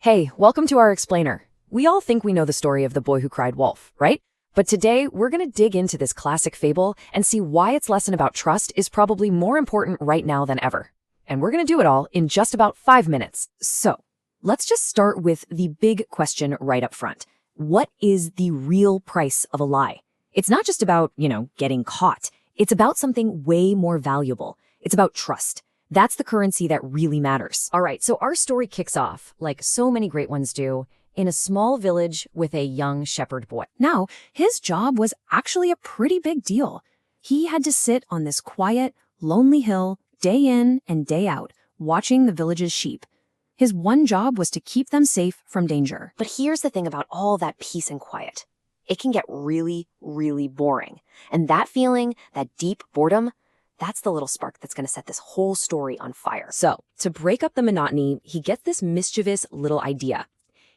Hey, welcome to our explainer. We all think we know the story of the boy who cried wolf, right? But today, we're going to dig into this classic fable and see why its lesson about trust is probably more important right now than ever. And we're going to do it all in just about 5 minutes. So, let's just start with the big question right up front. What is the real price of a lie? It's not just about, getting caught. It's about something way more valuable. It's about trust. That's the currency that really matters. All right, so our story kicks off, like so many great ones do, in a small village with a young shepherd boy. Now, his job was actually a pretty big deal. He had to sit on this quiet, lonely hill day in and day out, watching the village's sheep. His one job was to keep them safe from danger. But here's the thing about all that peace and quiet. It can get really, really boring. And that feeling, that deep boredom, that's the little spark that's going to set this whole story on fire. So, to break up the monotony, he gets this mischievous little idea.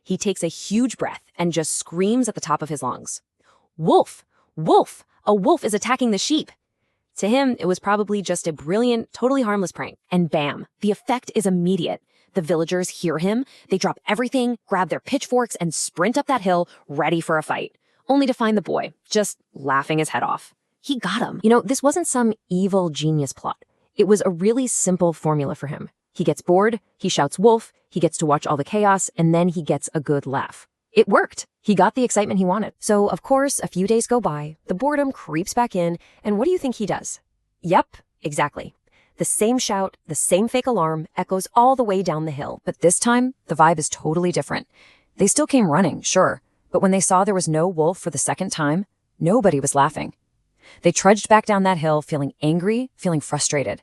He takes a huge breath and just screams at the top of his lungs. "Wolf! Wolf! A wolf is attacking the sheep!" To him, it was probably just a brilliant, totally harmless prank. And bam, the effect is immediate. The villagers hear him, they drop everything, grab their pitchforks, and sprint up that hill, ready for a fight. Only to find the boy, just laughing his head off. He got him. This wasn't some evil genius plot. It was a really simple formula for him. He gets bored, he shouts wolf, he gets to watch all the chaos, and then he gets a good laugh. It worked. He got the excitement he wanted. So, of course, a few days go by, the boredom creeps back in, and what do you think he does? Yep, exactly. The same shout, the same fake alarm echoes all the way down the hill. But this time, the vibe is totally different. They still came running, sure, but when they saw there was no wolf for the second time, nobody was laughing. They trudged back down that hill feeling angry, feeling frustrated.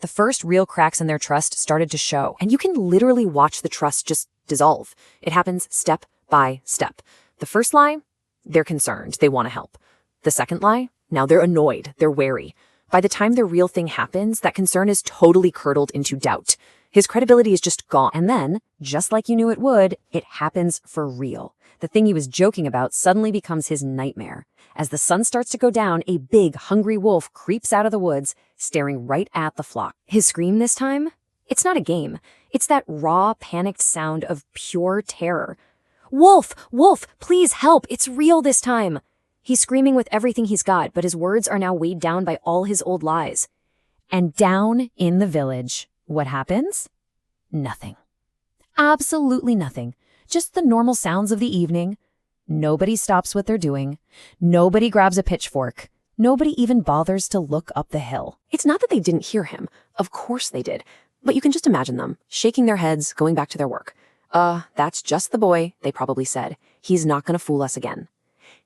The first real cracks in their trust started to show, and you can literally watch the trust just dissolve. It happens step by step. The first lie, they're concerned, they want to help. The second lie, now they're annoyed, they're wary. By the time the real thing happens, that concern is totally curdled into doubt. His credibility is just gone. And then, just like you knew it would, it happens for real. The thing he was joking about suddenly becomes his nightmare. As the sun starts to go down, a big, hungry wolf creeps out of the woods, staring right at the flock. His scream this time? It's not a game. It's that raw, panicked sound of pure terror. "Wolf! Wolf! Please help! It's real this time!" He's screaming with everything he's got, but his words are now weighed down by all his old lies. And down in the village, what happens? Nothing. Absolutely nothing. Just the normal sounds of the evening. Nobody stops what they're doing. Nobody grabs a pitchfork. Nobody even bothers to look up the hill. It's not that they didn't hear him. Of course they did. But you can just imagine them, shaking their heads, going back to their work. That's just the boy," they probably said. "He's not going to fool us again."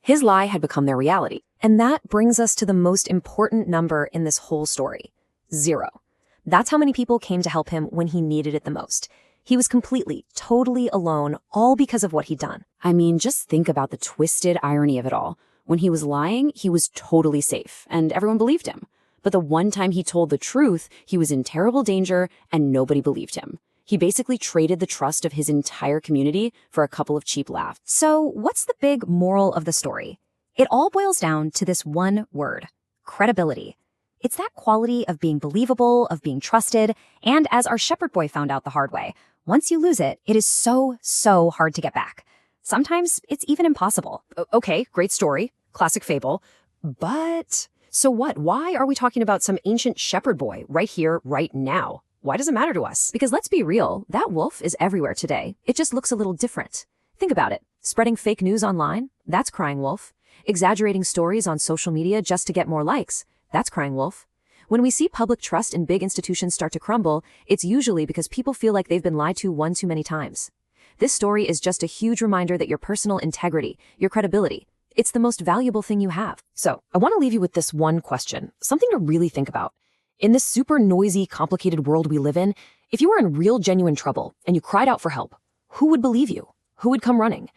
His lie had become their reality. And that brings us to the most important number in this whole story. 0. That's how many people came to help him when he needed it the most. He was completely, totally alone, all because of what he'd done. I mean, just think about the twisted irony of it all. When he was lying, he was totally safe, and everyone believed him. But the one time he told the truth, he was in terrible danger, and nobody believed him. He basically traded the trust of his entire community for a couple of cheap laughs. So what's the big moral of the story? It all boils down to this one word: credibility. It's that quality of being believable, of being trusted, and as our shepherd boy found out the hard way, once you lose it, it is so, so hard to get back. Sometimes it's even impossible. Okay, great story, classic fable, but so what? Why are we talking about some ancient shepherd boy right here, right now? Why does it matter to us? Because let's be real, that wolf is everywhere today. It just looks a little different. Think about it. Spreading fake news online, that's crying wolf. Exaggerating stories on social media just to get more likes, that's crying wolf. When we see public trust in big institutions start to crumble, it's usually because people feel like they've been lied to one too many times. This story is just a huge reminder that your personal integrity, your credibility, it's the most valuable thing you have. So, I want to leave you with this one question, something to really think about. In this super noisy, complicated world we live in, if you were in real, genuine trouble and you cried out for help, who would believe you? Who would come running?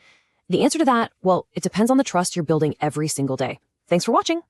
The answer to that, well, it depends on the trust you're building every single day. Thanks for watching.